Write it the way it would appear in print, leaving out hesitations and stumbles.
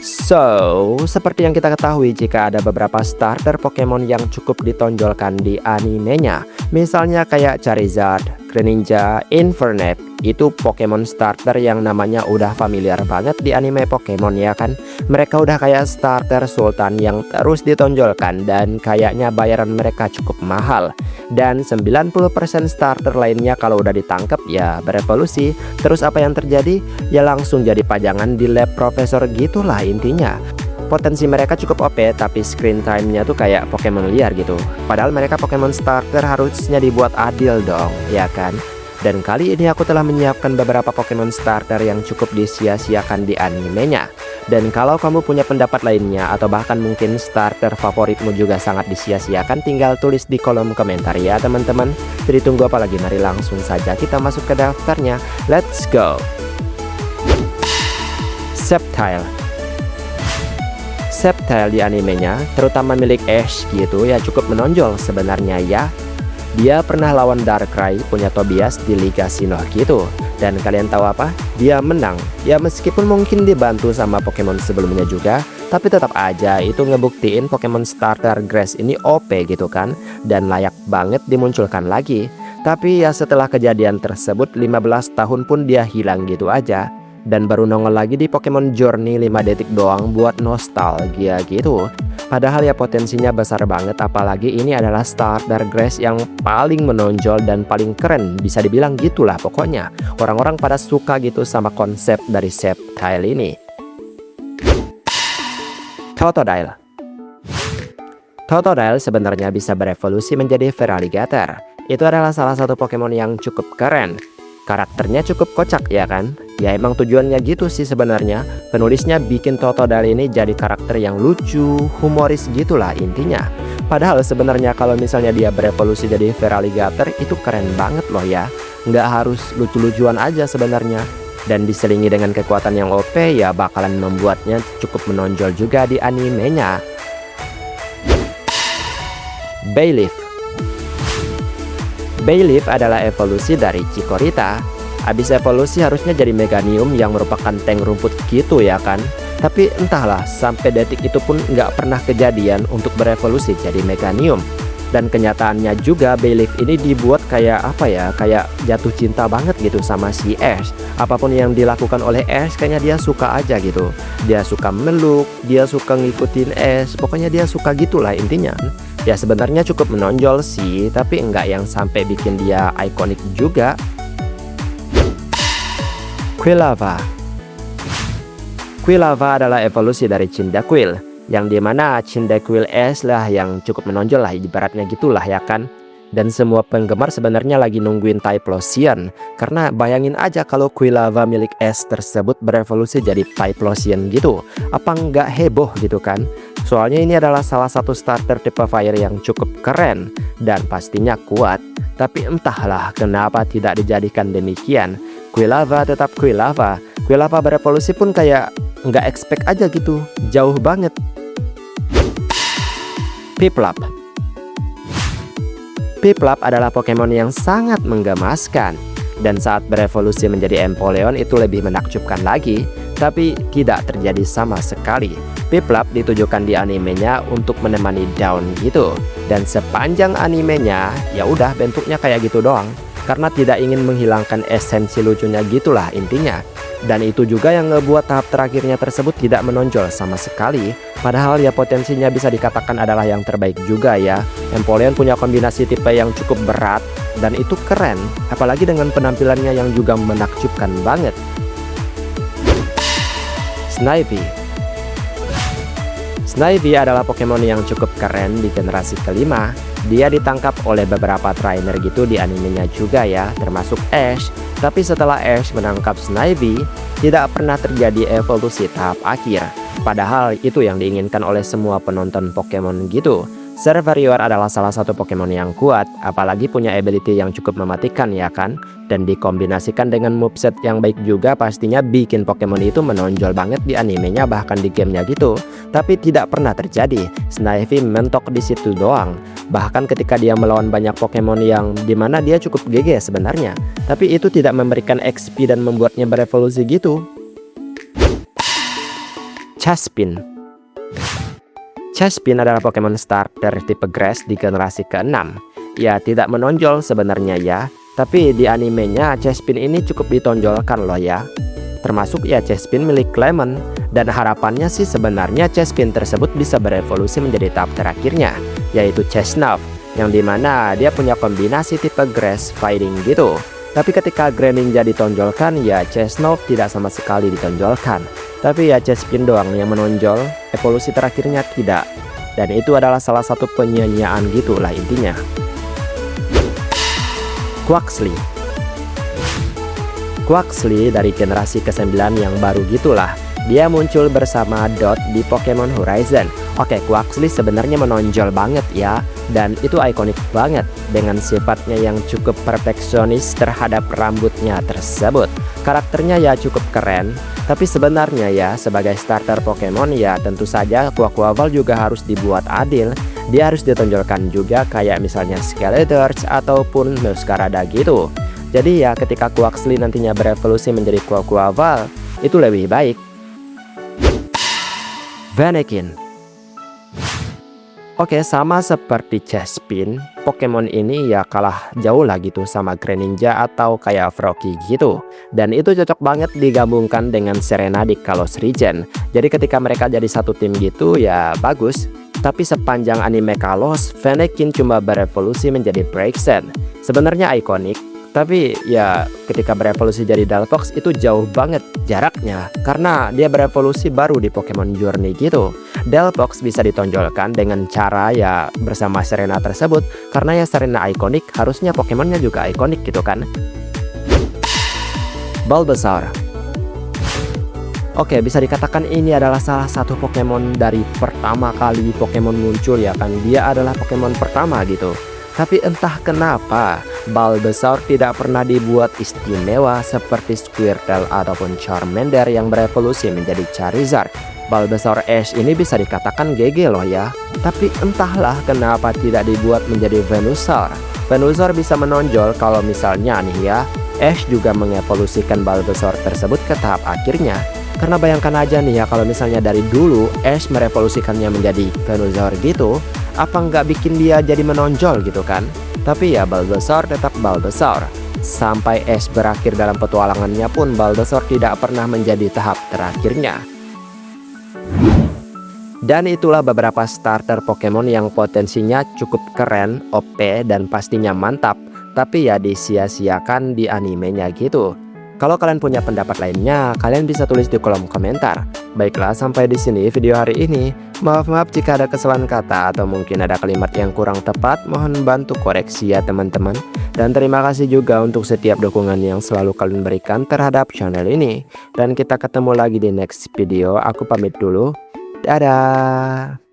Seperti yang kita ketahui jika ada beberapa starter Pokemon yang cukup ditonjolkan di animenya. Misalnya kayak Charizard, Greninja, Infernape. Itu Pokemon starter yang namanya udah familiar banget di anime Pokemon ya kan. Mereka udah kayak starter sultan yang terus ditonjolkan dan kayaknya bayaran mereka cukup mahal. Dan 90% starter lainnya kalau udah ditangkap ya berevolusi. Terus apa yang terjadi? Ya langsung jadi pajangan di lab profesor gitulah intinya. Potensi mereka cukup OP tapi screen time-nya tuh kayak Pokemon liar gitu. Padahal mereka Pokemon starter harusnya dibuat adil dong, ya kan? Dan kali ini aku telah menyiapkan beberapa Pokemon starter yang cukup disia-siakan di animenya. Dan kalau kamu punya pendapat lainnya atau bahkan mungkin starter favoritmu juga sangat disia-siakan, tinggal tulis di kolom komentar ya teman-teman. Jadi tunggu apa lagi, mari langsung saja kita masuk ke daftarnya. Let's go. Sceptile. Sceptile di animenya, terutama milik Ash gitu ya, cukup menonjol sebenarnya ya. Dia pernah lawan Darkrai punya Tobias di Liga Sinnoh gitu. Dan kalian tahu apa? Dia menang. Ya meskipun mungkin dibantu sama Pokemon sebelumnya juga, tapi tetap aja itu ngebuktiin Pokemon starter Grass ini OP gitu kan. Dan layak banget dimunculkan lagi. Tapi ya setelah kejadian tersebut 15 tahun pun dia hilang gitu aja. Dan baru nongol lagi di Pokemon Journey 5 detik doang buat nostalgia gitu. Padahal ya potensinya besar banget, apalagi ini adalah starter Grass yang paling menonjol dan paling keren, bisa dibilang gitulah pokoknya. Orang-orang pada suka gitu sama konsep dari Sceptile ini. Totodile. Totodile sebenarnya bisa berevolusi menjadi Feraligatr. Itu adalah salah satu Pokemon yang cukup keren. Karakternya cukup kocak ya kan? Ya emang tujuannya gitu sih sebenarnya. Penulisnya bikin Totodile ini jadi karakter yang lucu, humoris gitulah intinya. Padahal sebenarnya kalau misalnya dia berevolusi jadi Feraligatr itu keren banget loh ya. Nggak harus lucu-lucuan aja sebenarnya. Dan diselingi dengan kekuatan yang OP ya bakalan membuatnya cukup menonjol juga di animenya. Bayleef. Bayleef adalah evolusi dari Chikorita. Habis evolusi harusnya jadi Meganium yang merupakan tank rumput gitu ya kan. Tapi entahlah sampai detik itu pun nggak pernah kejadian untuk berevolusi jadi Meganium. Dan kenyataannya juga Bayleef ini dibuat kayak apa ya, kayak jatuh cinta banget gitu sama si Ash. Apapun yang dilakukan oleh Ash kayaknya dia suka aja gitu. Dia suka meluk, dia suka ngikutin Ash, pokoknya dia suka gitulah intinya. Ya sebenarnya cukup menonjol sih, tapi enggak yang sampai bikin dia ikonik juga. Quilava. Quilava adalah evolusi dari Cyndaquil, yang dimana Cyndaquil S lah yang cukup menonjol lah ibaratnya gitulah ya kan. Dan semua penggemar sebenarnya lagi nungguin Typhlosion, karena bayangin aja kalau Quilava milik S tersebut berevolusi jadi Typhlosion gitu. Apa nggak heboh gitu kan? Soalnya ini adalah salah satu starter tipe Fire yang cukup keren dan pastinya kuat. Tapi entahlah kenapa tidak dijadikan demikian. Quilava tetap Quilava. Quilava berevolusi pun kayak nggak expect aja gitu, jauh banget. Piplup. Piplup adalah Pokemon yang sangat menggemaskan. Dan saat berevolusi menjadi Empoleon itu lebih menakjubkan lagi. Tapi tidak terjadi sama sekali. Piplup ditujukan di animenya untuk menemani Dawn gitu. Dan sepanjang animenya ya udah bentuknya kayak gitu doang. Karena tidak ingin menghilangkan esensi lucunya gitulah intinya. Dan itu juga yang ngebuat tahap terakhirnya tersebut tidak menonjol sama sekali. Padahal ya potensinya bisa dikatakan adalah yang terbaik juga ya. Empoleon punya kombinasi tipe yang cukup berat dan itu keren. Apalagi dengan penampilannya yang juga menakjubkan banget. Snivy. Snivy adalah Pokemon yang cukup keren di generasi kelima. Dia ditangkap oleh beberapa trainer gitu di animenya juga ya, termasuk Ash. Tapi setelah Ash menangkap Snivy, tidak pernah terjadi evolusi tahap akhir. Padahal itu yang diinginkan oleh semua penonton Pokemon gitu. Servarior adalah salah satu Pokemon yang kuat, apalagi punya ability yang cukup mematikan ya kan. Dan dikombinasikan dengan moveset yang baik juga pastinya bikin Pokemon itu menonjol banget di animenya bahkan di gamenya gitu. Tapi tidak pernah terjadi, Snivy mentok di situ doang. Bahkan ketika dia melawan banyak Pokemon yang dimana dia cukup GG sebenarnya. Tapi itu tidak memberikan XP dan membuatnya berevolusi gitu. Chespin. Chespin adalah Pokemon starter tipe Grass di generasi ke-6. Ya, tidak menonjol sebenarnya ya, tapi di animenya Chespin ini cukup ditonjolkan loh ya. Termasuk ya Chespin milik Lemon, dan harapannya sih sebenarnya Chespin tersebut bisa berevolusi menjadi tahap terakhirnya, yaitu Chesnaught, yang dimana dia punya kombinasi tipe Grass Fighting gitu. Tapi ketika Greninja ditonjolkan, ya Chesnaught tidak sama sekali ditonjolkan. Tapi ya Chespin doang yang menonjol, evolusi terakhirnya tidak. Dan itu adalah salah satu penyanyian gitulah intinya. Quaxly. Quaxly dari generasi ke-9 yang baru gitulah. Dia muncul bersama Dot di Pokemon Horizon. Oke, Quaxly sebenarnya menonjol banget ya, dan itu ikonik banget dengan sifatnya yang cukup perfeksionis terhadap rambutnya tersebut. Karakternya ya cukup keren, tapi sebenarnya ya sebagai starter Pokemon ya tentu saja Quaquaval juga harus dibuat adil. Dia harus ditonjolkan juga kayak misalnya Skeletorch ataupun Meowscarada gitu. Jadi ya ketika Quaxly nantinya berevolusi menjadi Quaquaval, itu lebih baik. Vanekin. Oke, sama seperti Chespin, Pokemon ini ya kalah jauh lah gitu sama Greninja atau kayak Froakie gitu. Dan itu cocok banget digabungkan dengan Serena di Kalos Region. Jadi ketika mereka jadi satu tim gitu ya bagus. Tapi sepanjang anime Kalos, Vanekin cuma berevolusi menjadi Braixen. Sebenarnya ikonik, tapi ya ketika berevolusi jadi Delphox itu jauh banget jaraknya, karena dia berevolusi baru di Pokemon Journey gitu. Delphox bisa ditonjolkan dengan cara ya bersama Serena tersebut, karena ya Serena ikonik, harusnya Pokemonnya juga ikonik gitu kan. Bulbasaur. Oke, bisa dikatakan ini adalah salah satu Pokemon dari pertama kali Pokemon muncul ya kan. Dia adalah Pokemon pertama gitu. Tapi entah kenapa Bulbasaur tidak pernah dibuat istimewa seperti Squirtle ataupun Charmander yang berevolusi menjadi Charizard. Bulbasaur Ash ini bisa dikatakan GG loh ya. Tapi entahlah kenapa tidak dibuat menjadi Venusaur. Venusaur bisa menonjol kalau misalnya nih ya Ash juga mengevolusikan Bulbasaur tersebut ke tahap akhirnya. Karena bayangkan aja nih ya kalau misalnya dari dulu Ash merevolusikannya menjadi Venusaur gitu, apa nggak bikin dia jadi menonjol gitu kan? Tapi ya Bulbasaur tetap Bulbasaur. Sampai Ash berakhir dalam petualangannya pun Bulbasaur tidak pernah menjadi tahap terakhirnya. Dan itulah beberapa starter Pokemon yang potensinya cukup keren, OP, dan pastinya mantap. Tapi ya disia-siakan di animenya gitu. Kalau kalian punya pendapat lainnya, kalian bisa tulis di kolom komentar. Baiklah, sampai di sini video hari ini. Maaf jika ada kesalahan kata atau mungkin ada kalimat yang kurang tepat. Mohon bantu koreksi ya teman-teman. Dan terima kasih juga untuk setiap dukungan yang selalu kalian berikan terhadap channel ini. Dan kita ketemu lagi di next video. Aku pamit dulu. Dadah.